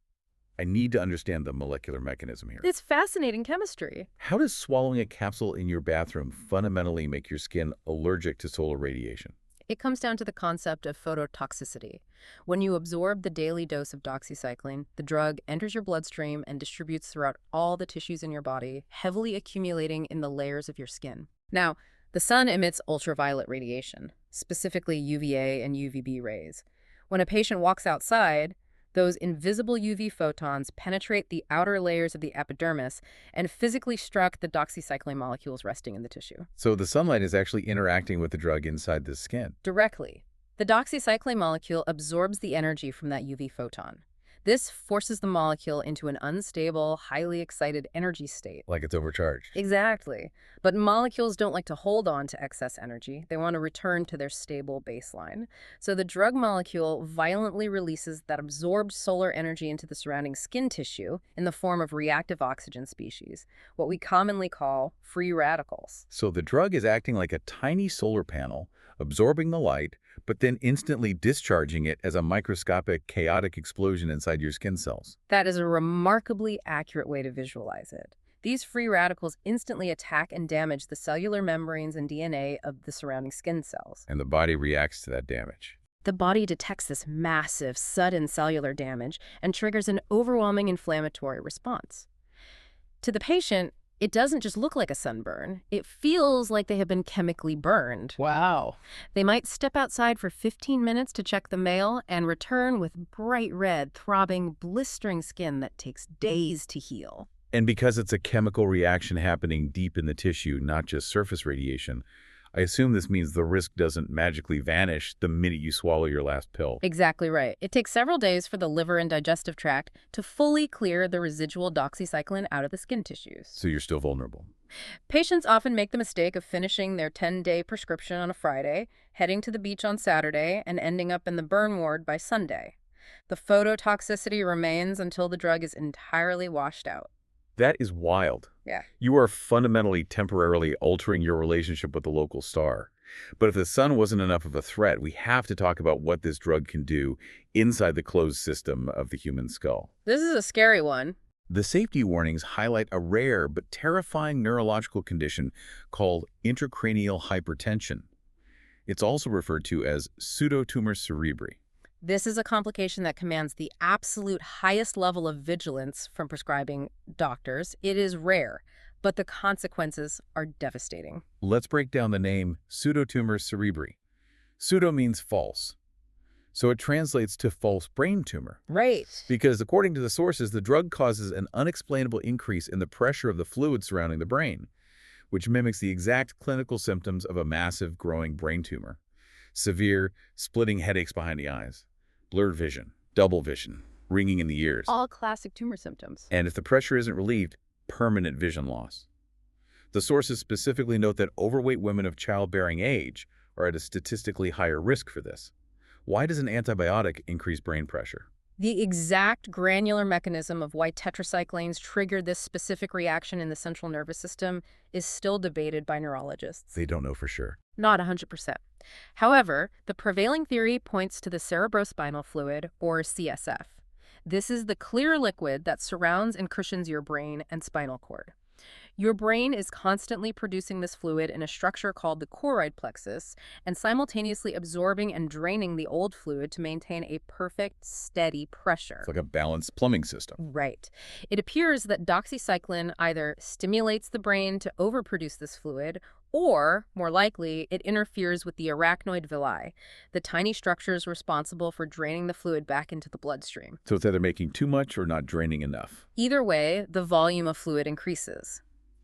I need to understand the molecular mechanism here. It's fascinating chemistry. How does swallowing a capsule in your bathroom fundamentally make your skin allergic to solar radiation? It comes down to the concept of phototoxicity. When you absorb the daily dose of doxycycline, the drug enters your bloodstream and distributes throughout all the tissues in your body, heavily accumulating in the layers of your skin. Now, the sun emits ultraviolet radiation, specifically UVA and UVB rays. When a patient walks outside, those invisible UV photons penetrate the outer layers of the epidermis and physically struck the doxycycline molecules resting in the tissue. So the sunlight is actually interacting with the drug inside the skin. Directly. The doxycycline molecule absorbs the energy from that UV photon. This forces the molecule into an unstable, highly excited energy state. Like it's overcharged. Exactly. But molecules don't like to hold on to excess energy. They want to return to their stable baseline. So the drug molecule violently releases that absorbed solar energy into the surrounding skin tissue in the form of reactive oxygen species, what we commonly call free radicals. So the drug is acting like a tiny solar panel, absorbing the light, but then instantly discharging it as a microscopic, chaotic explosion inside your skin cells. That is a remarkably accurate way to visualize it. These free radicals instantly attack and damage the cellular membranes and DNA of the surrounding skin cells. And the body reacts to that damage. The body detects this massive, sudden cellular damage and triggers an overwhelming inflammatory response. To the patient, it doesn't just look like a sunburn. It feels like they have been chemically burned. Wow. They might step outside for 15 minutes to check the mail and return with bright red, throbbing, blistering skin that takes days to heal. And because it's a chemical reaction happening deep in the tissue, not just surface radiation, I assume this means the risk doesn't magically vanish the minute you swallow your last pill. Exactly right. It takes several days for the liver and digestive tract to fully clear the residual doxycycline out of the skin tissues. So you're still vulnerable. Patients often make the mistake of finishing their 10-day prescription on a Friday, heading to the beach on Saturday, and ending up in the burn ward by Sunday. The phototoxicity remains until the drug is entirely washed out. That is wild. Yeah. You are fundamentally temporarily altering your relationship with the local star. But if the sun wasn't enough of a threat, we have to talk about what this drug can do inside the closed system of the human skull. This is a scary one. The safety warnings highlight a rare but terrifying neurological condition called intracranial hypertension. It's also referred to as pseudotumor cerebri. This is a complication that commands the absolute highest level of vigilance from prescribing doctors. It is rare, but the consequences are devastating. Let's break down the name pseudotumor cerebri. Pseudo means false, so it translates to false brain tumor. Right. Because according to the sources, the drug causes an unexplainable increase in the pressure of the fluid surrounding the brain, which mimics the exact clinical symptoms of a massive growing brain tumor. Severe, splitting headaches behind the eyes, blurred vision, double vision, ringing in the ears. All classic tumor symptoms. And if the pressure isn't relieved, permanent vision loss. The sources specifically note that overweight women of childbearing age are at a statistically higher risk for this. Why does an antibiotic increase brain pressure? The exact granular mechanism of why tetracyclines trigger this specific reaction in the central nervous system is still debated by neurologists. They don't know for sure. Not 100%. However, the prevailing theory points to the cerebrospinal fluid, or CSF. This is the clear liquid that surrounds and cushions your brain and spinal cord. Your brain is constantly producing this fluid in a structure called the choroid plexus and simultaneously absorbing and draining the old fluid to maintain a perfect, steady pressure. It's like a balanced plumbing system. Right. It appears that doxycycline either stimulates the brain to overproduce this fluid, or, more likely, it interferes with the arachnoid villi, the tiny structures responsible for draining the fluid back into the bloodstream. So it's either making too much or not draining enough. Either way, the volume of fluid increases.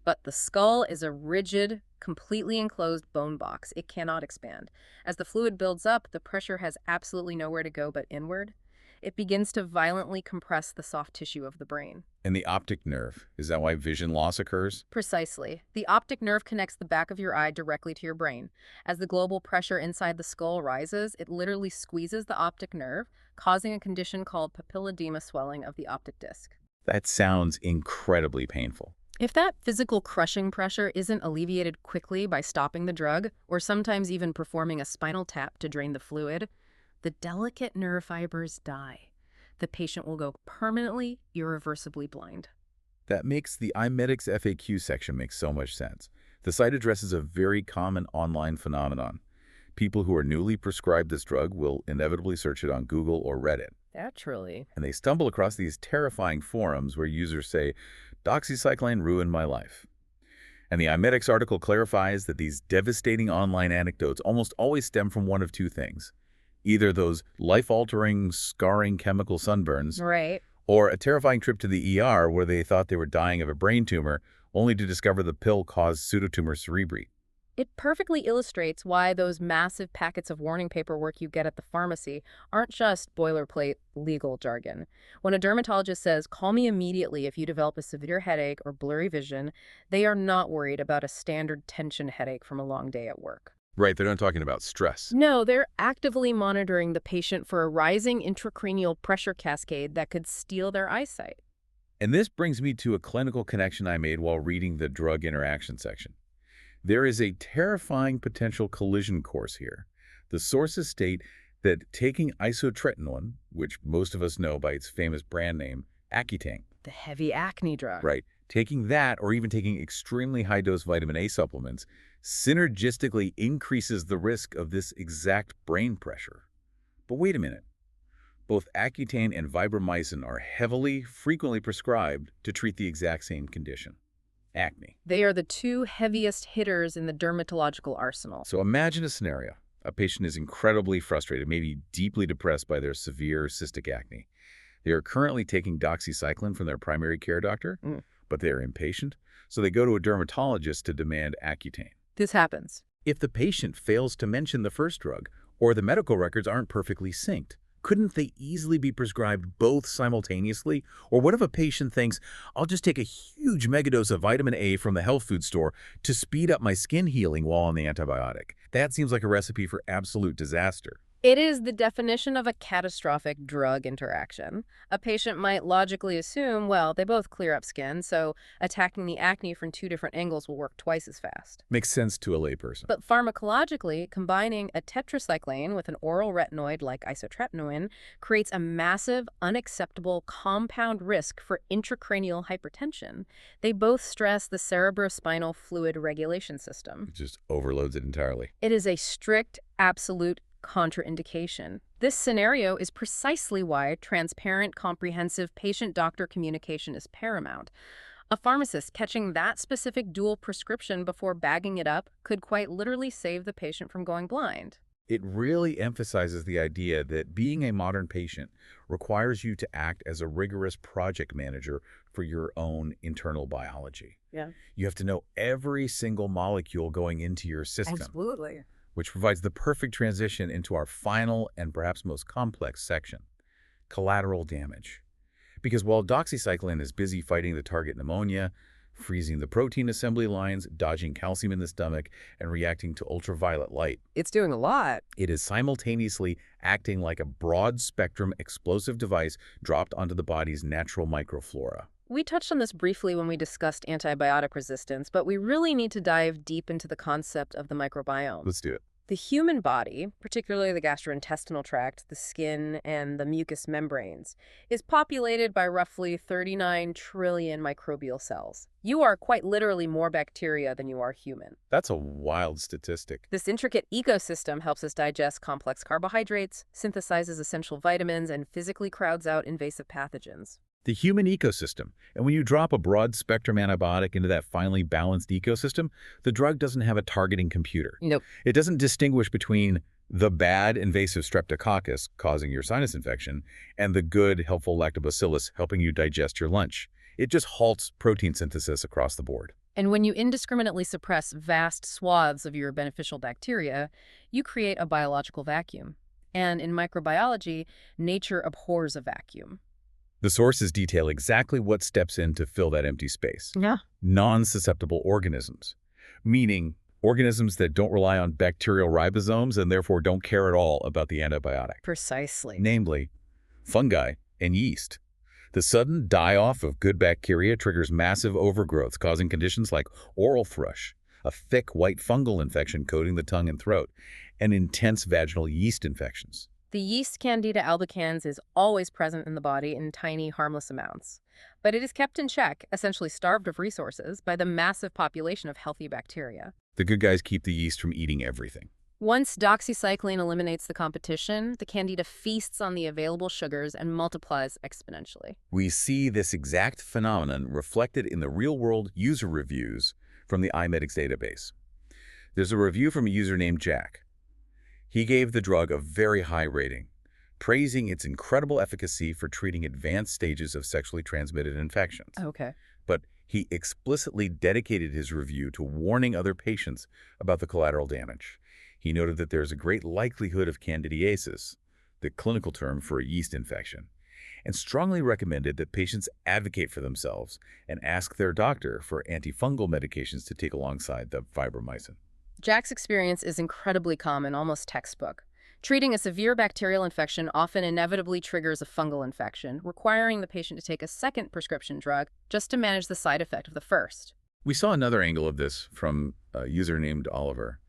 But the skull is a rigid, completely enclosed bone box. It cannot expand. As the fluid builds up, the pressure has absolutely nowhere to go but inward. It begins to violently compress the soft tissue of the brain. And the optic nerve, is that why vision loss occurs? Precisely. The optic nerve connects the back of your eye directly to your brain. As the global pressure inside the skull rises, it literally squeezes the optic nerve, causing a condition called papilledema swelling of the optic disc. That sounds incredibly painful. If that physical crushing pressure isn't alleviated quickly by stopping the drug, or sometimes even performing a spinal tap to drain the fluid, the delicate nerve fibers die. The patient will go permanently, irreversibly blind. That makes the iMedix FAQ section make so much sense. The site addresses a very common online phenomenon. People who are newly prescribed this drug will inevitably search it on Google or Reddit. Naturally. And they stumble across these terrifying forums where users say, "Doxycycline ruined my life." And the iMedix article clarifies that these devastating online anecdotes almost always stem from one of two things. Either those life-altering, scarring chemical sunburns, Right. or a terrifying trip to the ER where they thought they were dying of a brain tumor, only to discover the pill caused pseudotumor cerebri. It perfectly illustrates why those massive packets of warning paperwork you get at the pharmacy aren't just boilerplate legal jargon. When a dermatologist says, "Call me immediately if you develop a severe headache or blurry vision," they are not worried about a standard tension headache from a long day at work. Right, they're not talking about stress. No, they're actively monitoring the patient for a rising intracranial pressure cascade that could steal their eyesight. And this brings me to a clinical connection I made while reading the drug interaction section. There is a terrifying potential collision course here. The sources state that taking isotretinoin, which most of us know by its famous brand name, Accutane, The heavy acne drug. right, taking that or even taking extremely high-dose vitamin A supplements synergistically increases the risk of this exact brain pressure. But wait a minute. Both Accutane and vibramycin are heavily, frequently prescribed to treat the exact same condition, acne. They are the two heaviest hitters in the dermatological arsenal. So imagine a scenario. A patient is incredibly frustrated, maybe deeply depressed by their severe cystic acne. They are currently taking doxycycline from their primary care doctor, but they are impatient, so they go to a dermatologist to demand Accutane. This happens. If the patient fails to mention the first drug, or the medical records aren't perfectly synced, couldn't they easily be prescribed both simultaneously? Or what if a patient thinks, "I'll just take a huge megadose of vitamin A from the health food store to speed up my skin healing while on the antibiotic"? That seems like a recipe for absolute disaster. It is the definition of a catastrophic drug interaction. A patient might logically assume, well, they both clear up skin, so attacking the acne from two different angles will work twice as fast. Makes sense to a layperson. But pharmacologically, combining a tetracycline with an oral retinoid like isotretinoin creates a massive, unacceptable compound risk for intracranial hypertension. They both stress the cerebrospinal fluid regulation system. It just overloads it entirely. It is a strict, absolute contraindication. This scenario is precisely why transparent, comprehensive patient-doctor communication is paramount. A pharmacist catching that specific dual prescription before bagging it up could quite literally save the patient from going blind. It really emphasizes the idea that being a modern patient requires you to act as a rigorous project manager for your own internal biology. Yeah. You have to know every single molecule going into your system. Absolutely. Which provides the perfect transition into our final and perhaps most complex section, collateral damage. Because while doxycycline is busy fighting the target pneumonia, freezing the protein assembly lines, dodging calcium in the stomach, and reacting to ultraviolet light, It's doing a lot. it is simultaneously acting like a broad-spectrum explosive device dropped onto the body's natural microflora. We touched on this briefly when we discussed antibiotic resistance, but we really need to dive deep into the concept of the microbiome. Let's do it. The human body, particularly the gastrointestinal tract, the skin, and the mucous membranes, is populated by roughly 39 trillion microbial cells. You are quite literally more bacteria than you are human. That's a wild statistic. This intricate ecosystem helps us digest complex carbohydrates, synthesizes essential vitamins, and physically crowds out invasive pathogens. The human ecosystem. And when you drop a broad-spectrum antibiotic into that finely balanced ecosystem, the drug doesn't have a targeting computer. Nope. It doesn't distinguish between the bad invasive streptococcus causing your sinus infection and the good helpful lactobacillus helping you digest your lunch. It just halts protein synthesis across the board. And when you indiscriminately suppress vast swaths of your beneficial bacteria, you create a biological vacuum. And in microbiology, nature abhors a vacuum. The sources detail exactly what steps in to fill that empty space. Yeah. Non-susceptible organisms, meaning organisms that don't rely on bacterial ribosomes and therefore don't care at all about the antibiotic. Precisely. Namely, fungi and yeast. The sudden die-off of good bacteria triggers massive overgrowth, causing conditions like oral thrush, a thick white fungal infection coating the tongue and throat, and intense vaginal yeast infections. The yeast Candida albicans is always present in the body in tiny, harmless amounts. But it is kept in check, essentially starved of resources, by the massive population of healthy bacteria. The good guys keep the yeast from eating everything. Once doxycycline eliminates the competition, the Candida feasts on the available sugars and multiplies exponentially. We see this exact phenomenon reflected in the real-world user reviews from the iMedix database. There's a review from a user named Jack. He gave the drug a very high rating, praising its incredible efficacy for treating advanced stages of sexually transmitted infections. Okay. But he explicitly dedicated his review to warning other patients about the collateral damage. He noted that there's a great likelihood of candidiasis, the clinical term for a yeast infection, and strongly recommended that patients advocate for themselves and ask their doctor for antifungal medications to take alongside the vibramycin. Jack's experience is incredibly common, almost textbook. Treating a severe bacterial infection often inevitably triggers a fungal infection, requiring the patient to take a second prescription drug just to manage the side effect of the first. We saw another angle of this from a user named Oliver.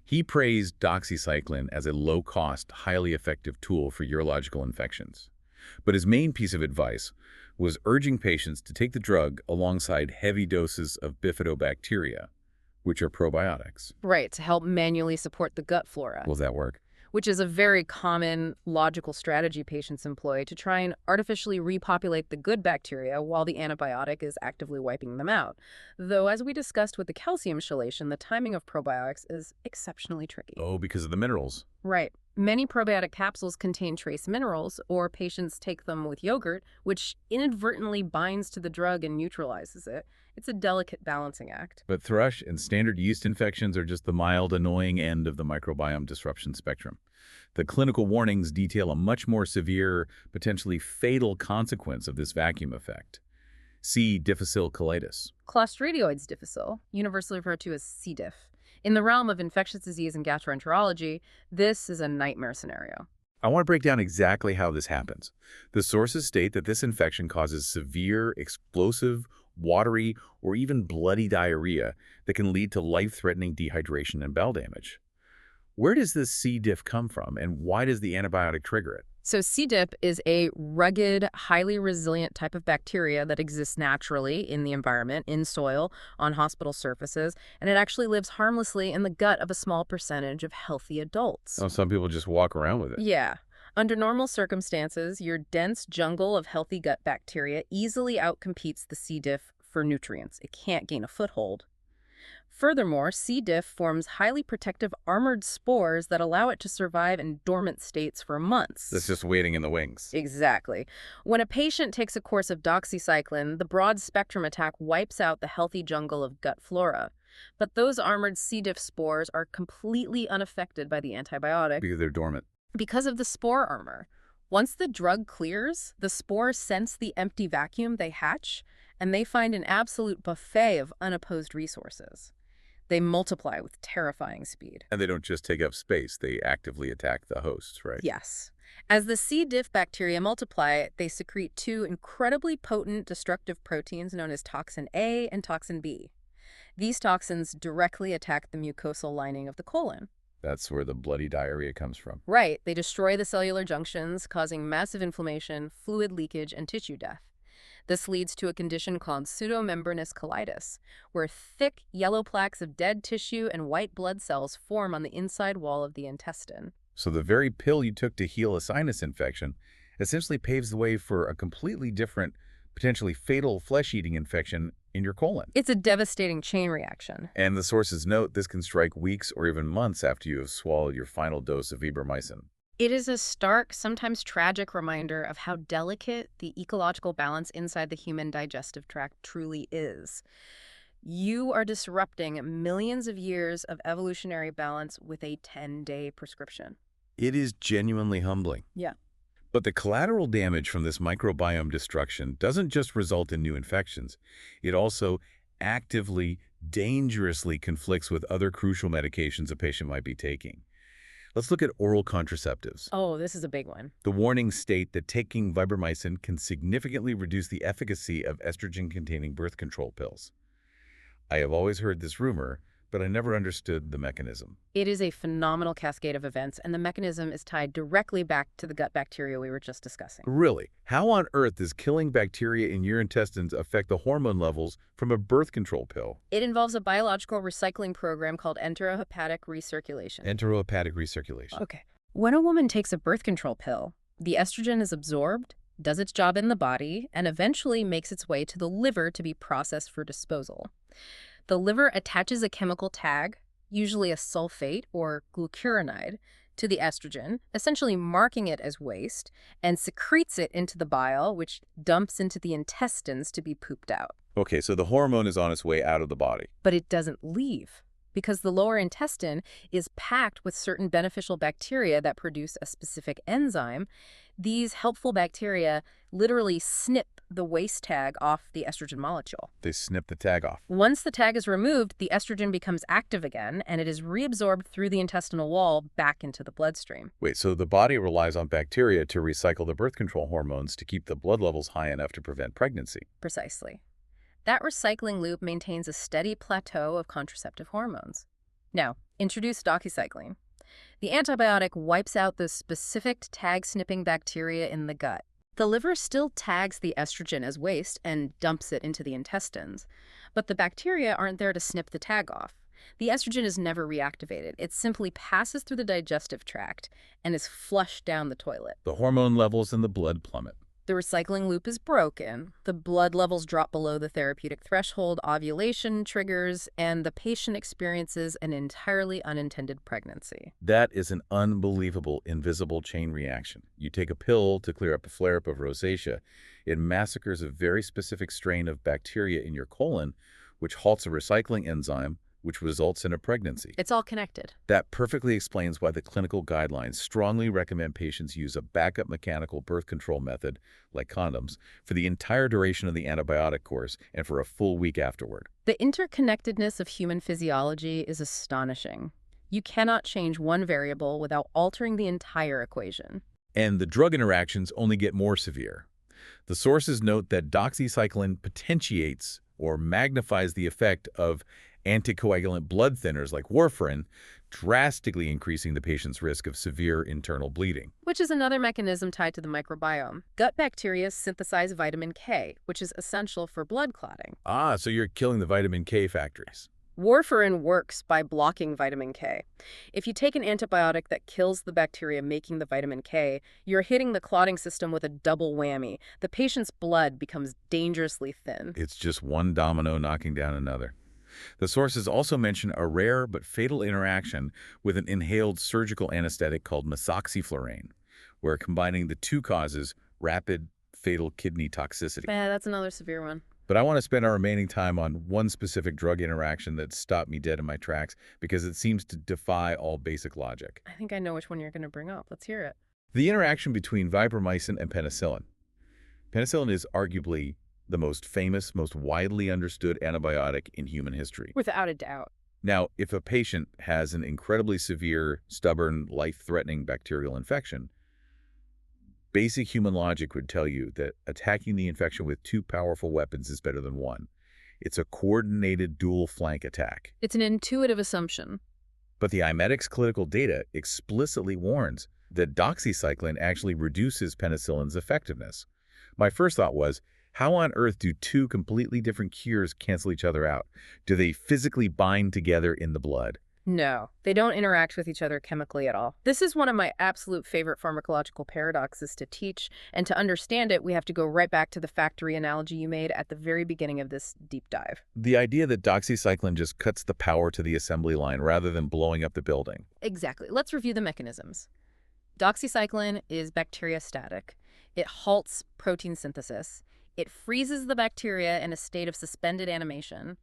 He praised doxycycline as a low-cost, highly effective tool for urological infections. But his main piece of advice was urging patients to take the drug alongside heavy doses of bifidobacteria, which are probiotics. Right, to help manually support the gut flora. Will that work? Which is a very common logical strategy patients employ to try and artificially repopulate the good bacteria while the antibiotic is actively wiping them out. Though, as we discussed with the calcium chelation, the timing of probiotics is exceptionally tricky. Oh, because of the minerals. Right. Many probiotic capsules contain trace minerals, or patients take them with yogurt, which inadvertently binds to the drug and neutralizes it. It's a delicate balancing act. But thrush and standard yeast infections are just the mild, annoying end of the microbiome disruption spectrum. The clinical warnings detail a much more severe, potentially fatal consequence of this vacuum effect. C. difficile colitis. Clostridioides difficile, universally referred to as C. diff. In the realm of infectious disease and gastroenterology, this is a nightmare scenario. I want to break down exactly how this happens. The sources state that this infection causes severe, explosive, watery, or even bloody diarrhea that can lead to life-threatening dehydration and bowel damage. Where does this C. diff come from, and why does the antibiotic trigger it? So C. diff is a rugged, highly resilient type of bacteria that exists naturally in the environment, in soil, on hospital surfaces, and it actually lives harmlessly in the gut of a small percentage of healthy adults. Oh, some people just walk around with it. Yeah. Under normal circumstances, your dense jungle of healthy gut bacteria easily outcompetes the C. diff for nutrients. It can't gain a foothold. Furthermore, C. diff forms highly protective armored spores that allow it to survive in dormant states for months. That's just waiting in the wings. Exactly. When a patient takes a course of doxycycline, the broad-spectrum attack wipes out the healthy jungle of gut flora. But those armored C. diff spores are completely unaffected by the antibiotic. Because they're dormant. Because of the spore armor. Once the drug clears, the spores sense the empty vacuum they hatch, and they find an absolute buffet of unopposed resources. They multiply with terrifying speed. And they don't just take up space, they actively attack the hosts, right? Yes. As the C. diff bacteria multiply, they secrete two incredibly potent destructive proteins known as toxin A and toxin B. These toxins directly attack the mucosal lining of the colon. That's where the bloody diarrhea comes from. Right, they destroy the cellular junctions, causing massive inflammation, fluid leakage, and tissue death. This leads to a condition called pseudomembranous colitis, where thick, yellow plaques of dead tissue and white blood cells form on the inside wall of the intestine. So the very pill you took to heal a sinus infection essentially paves the way for a completely different, potentially fatal flesh-eating infection in your colon. It's a devastating chain reaction. And the sources note this can strike weeks or even months after you have swallowed your final dose of vibramycin. It is a stark, sometimes tragic reminder of how delicate the ecological balance inside the human digestive tract truly is. You are disrupting millions of years of evolutionary balance with a 10-day prescription. It is genuinely humbling. Yeah. But the collateral damage from this microbiome destruction doesn't just result in new infections. It also actively, dangerously conflicts with other crucial medications a patient might be taking. Let's look at oral contraceptives. Oh, this is a big one. The warnings state that taking vibramycin can significantly reduce the efficacy of estrogen-containing birth control pills. I have always heard this rumor, but I never understood the mechanism. It is a phenomenal cascade of events, and the mechanism is tied directly back to the gut bacteria we were just discussing. Really? How on earth does killing bacteria in your intestines affect the hormone levels from a birth control pill? It involves a biological recycling program called enterohepatic recirculation. Enterohepatic recirculation. Okay. When a woman takes a birth control pill, the estrogen is absorbed, does its job in the body, and eventually makes its way to the liver to be processed for disposal. The liver attaches a chemical tag, usually a sulfate or glucuronide, to the estrogen, essentially marking it as waste, and secretes it into the bile, which dumps into the intestines to be pooped out. Okay, so the hormone is on its way out of the body. But it doesn't leave, because the lower intestine is packed with certain beneficial bacteria that produce a specific enzyme. These helpful bacteria literally snip the waste tag off the estrogen molecule. They snip the tag off. Once the tag is removed, the estrogen becomes active again, and it is reabsorbed through the intestinal wall back into the bloodstream. Wait, so the body relies on bacteria to recycle the birth control hormones to keep the blood levels high enough to prevent pregnancy. Precisely. That recycling loop maintains a steady plateau of contraceptive hormones. Now, introduce doxycycline. The antibiotic wipes out the specific tag-snipping bacteria in the gut. The liver still tags the estrogen as waste and dumps it into the intestines, but the bacteria aren't there to snip the tag off. The estrogen is never reactivated. It simply passes through the digestive tract and is flushed down the toilet. The hormone levels in the blood plummet. The recycling loop is broken, the blood levels drop below the therapeutic threshold, ovulation triggers, and the patient experiences an entirely unintended pregnancy. That is an unbelievable invisible chain reaction. You take a pill to clear up a flare-up of rosacea. It massacres a very specific strain of bacteria in your colon, which halts a recycling enzyme, which results in a pregnancy. It's all connected. That perfectly explains why the clinical guidelines strongly recommend patients use a backup mechanical birth control method, like condoms, for the entire duration of the antibiotic course and for a full week afterward. The interconnectedness of human physiology is astonishing. You cannot change one variable without altering the entire equation. And the drug interactions only get more severe. The sources note that doxycycline potentiates or magnifies the effect of anticoagulant blood thinners like warfarin, drastically increasing the patient's risk of severe internal bleeding. Which is another mechanism tied to the microbiome. Gut bacteria synthesize vitamin K, which is essential for blood clotting. Ah, so you're killing the vitamin K factories. Warfarin works by blocking vitamin K. If you take an antibiotic that kills the bacteria making the vitamin K, you're hitting the clotting system with a double whammy. The patient's blood becomes dangerously thin. It's just one domino knocking down another. The sources also mention a rare but fatal interaction with an inhaled surgical anesthetic called mesoxyflurane, where combining the two causes rapid, fatal kidney toxicity. Yeah, that's another severe one. But I want to spend our remaining time on one specific drug interaction that stopped me dead in my tracks because it seems to defy all basic logic. I think I know which one you're going to bring up. Let's hear it. The interaction between vibramycin and penicillin. Penicillin is arguably the most famous, most widely understood antibiotic in human history. Without a doubt. Now, if a patient has an incredibly severe, stubborn, life-threatening bacterial infection, basic human logic would tell you that attacking the infection with two powerful weapons is better than one. It's a coordinated dual flank attack. It's an intuitive assumption. But the iMedix clinical data explicitly warns that doxycycline actually reduces penicillin's effectiveness. My first thought was, how on earth do two completely different cures cancel each other out? Do they physically bind together in the blood? No, they don't interact with each other chemically at all. This is one of my absolute favorite pharmacological paradoxes to teach, and to understand it, we have to go right back to the factory analogy you made at the very beginning of this deep dive. The idea that doxycycline just cuts the power to the assembly line rather than blowing up the building. Exactly. Let's review the mechanisms. Doxycycline is bacteriostatic. It halts protein synthesis. It freezes the bacteria in a state of suspended animation.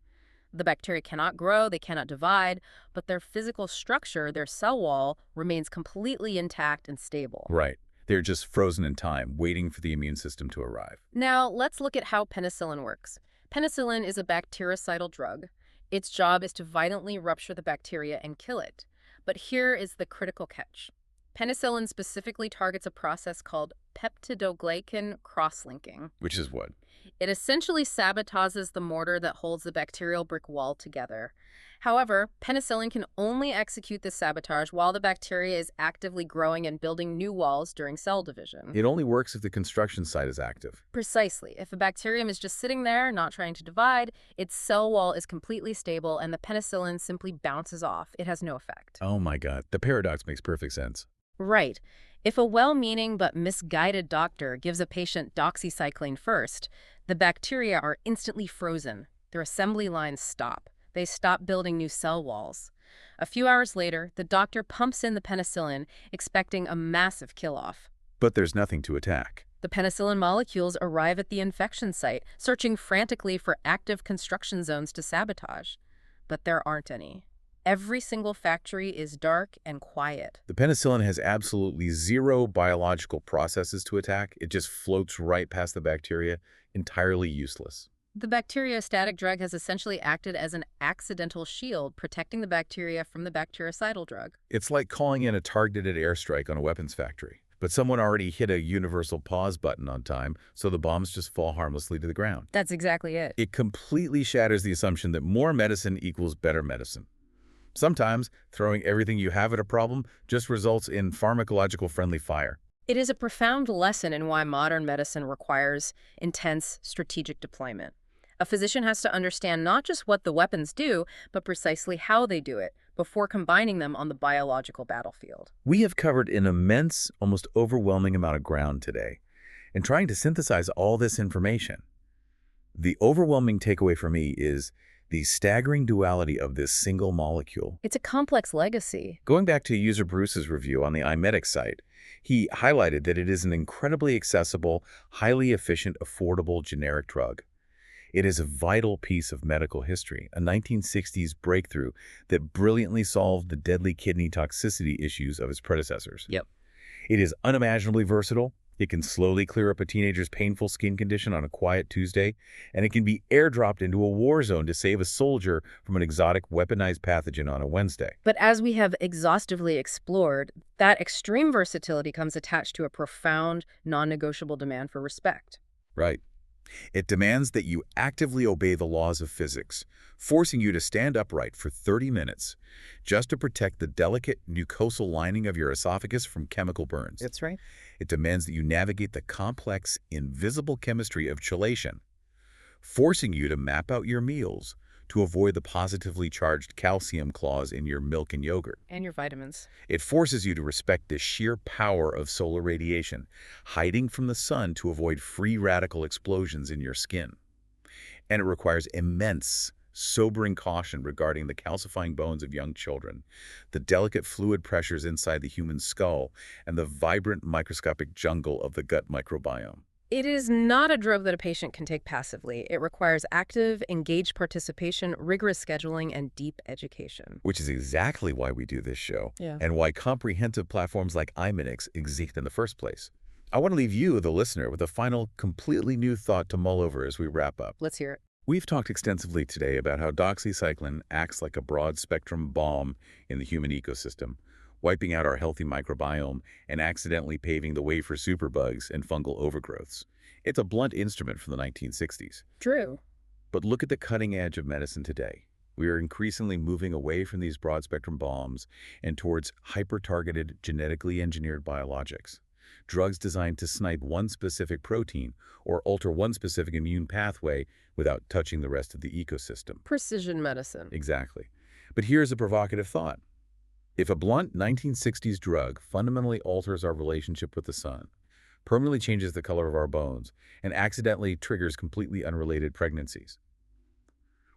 The bacteria cannot grow, they cannot divide, but their physical structure, their cell wall, remains completely intact and stable. Right. They're just frozen in time, waiting for the immune system to arrive. Now, let's look at how penicillin works. Penicillin is a bactericidal drug. Its job is to violently rupture the bacteria and kill it. But here is the critical catch. Penicillin specifically targets a process called peptidoglycan cross-linking. Which is what? It essentially sabotages the mortar that holds the bacterial brick wall together. However, penicillin can only execute this sabotage while the bacteria is actively growing and building new walls during cell division. It only works if the construction site is active. Precisely. If a bacterium is just sitting there, not trying to divide, its cell wall is completely stable and the penicillin simply bounces off. It has no effect. Oh my God, the paradox makes perfect sense. Right. If a well-meaning but misguided doctor gives a patient doxycycline first, the bacteria are instantly frozen. Their assembly lines stop. They stop building new cell walls. A few hours later, the doctor pumps in the penicillin, expecting a massive kill-off. But there's nothing to attack. The penicillin molecules arrive at the infection site, searching frantically for active construction zones to sabotage. But there aren't any. Every single factory is dark and quiet. The penicillin has absolutely zero biological processes to attack. It just floats right past the bacteria, entirely useless. The bacteriostatic drug has essentially acted as an accidental shield, protecting the bacteria from the bactericidal drug. It's like calling in a targeted airstrike on a weapons factory. But someone already hit a universal pause button on time, so the bombs just fall harmlessly to the ground. That's exactly it. It completely shatters the assumption that more medicine equals better medicine. Sometimes, throwing everything you have at a problem just results in pharmacological-friendly fire. It is a profound lesson in why modern medicine requires intense strategic deployment. A physician has to understand not just what the weapons do, but precisely how they do it, before combining them on the biological battlefield. We have covered an immense, almost overwhelming amount of ground today, in trying to synthesize all this information. The overwhelming takeaway for me is the staggering duality of this single molecule. It's a complex legacy. Going back to user Bruce's review on the iMedix site, he highlighted that it is an incredibly accessible, highly efficient, affordable generic drug. It is a vital piece of medical history, a 1960s breakthrough that brilliantly solved the deadly kidney toxicity issues of its predecessors. Yep. It is unimaginably versatile. It can slowly clear up a teenager's painful skin condition on a quiet Tuesday, and it can be airdropped into a war zone to save a soldier from an exotic weaponized pathogen on a Wednesday. But as we have exhaustively explored, that extreme versatility comes attached to a profound, non-negotiable demand for respect. Right. It demands that you actively obey the laws of physics, forcing you to stand upright for 30 minutes just to protect the delicate mucosal lining of your esophagus from chemical burns. That's right. It demands that you navigate the complex, invisible chemistry of chelation, forcing you to map out your meals to avoid the positively charged calcium clause in your milk and yogurt. And your vitamins. It forces you to respect the sheer power of solar radiation, hiding from the sun to avoid free radical explosions in your skin. And it requires immense, sobering caution regarding the calcifying bones of young children, the delicate fluid pressures inside the human skull, and the vibrant microscopic jungle of the gut microbiome. It is not a drug that a patient can take passively. It requires active, engaged participation, rigorous scheduling, and deep education. Which is exactly why we do this show, Yeah. and why comprehensive platforms like iMedix exist in the first place. I want to leave you, the listener, with a final, completely new thought to mull over as we wrap up. Let's hear it. We've talked extensively today about how doxycycline acts like a broad-spectrum bomb in the human ecosystem, wiping out our healthy microbiome and accidentally paving the way for superbugs and fungal overgrowths. It's a blunt instrument from the 1960s. True. But look at the cutting edge of medicine today. We are increasingly moving away from these broad-spectrum bombs and towards hyper-targeted, genetically engineered biologics. Drugs designed to snipe one specific protein or alter one specific immune pathway without touching the rest of the ecosystem. Precision medicine. Exactly. But here's a provocative thought. If a blunt 1960s drug fundamentally alters our relationship with the sun, permanently changes the color of our bones, and accidentally triggers completely unrelated pregnancies,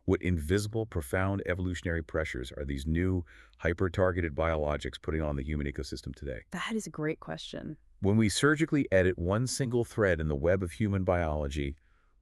what invisible, profound evolutionary pressures are these new, hyper-targeted biologics putting on the human ecosystem today? That is a great question. When we surgically edit one single thread in the web of human biology,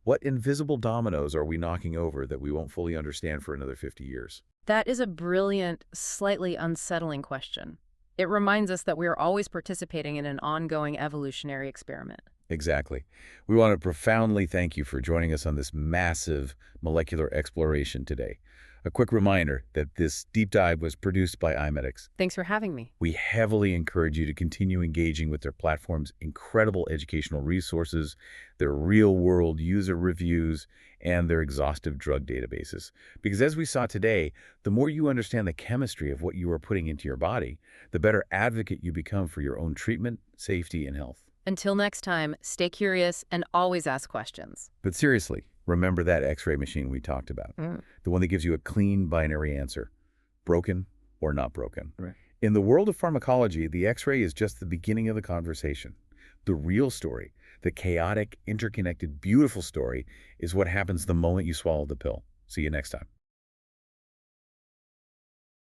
what invisible dominoes are we knocking over that we won't fully understand for another 50 years? That is a brilliant, slightly unsettling question. It reminds us that we are always participating in an ongoing evolutionary experiment. Exactly. We want to profoundly thank you for joining us on this massive molecular exploration today. A quick reminder that this deep dive was produced by iMedix. Thanks for having me. We heavily encourage you to continue engaging with their platform's incredible educational resources, their real-world user reviews, and their exhaustive drug databases. Because as we saw today, the more you understand the chemistry of what you are putting into your body, the better advocate you become for your own treatment, safety, and health. Until next time, stay curious and always ask questions. But seriously, remember that X-ray machine we talked about, the one that gives you a clean binary answer, broken or not broken. Right. In the world of pharmacology, the X-ray is just the beginning of the conversation. The real story, the chaotic, interconnected, beautiful story, is what happens the moment you swallow the pill. See you next time.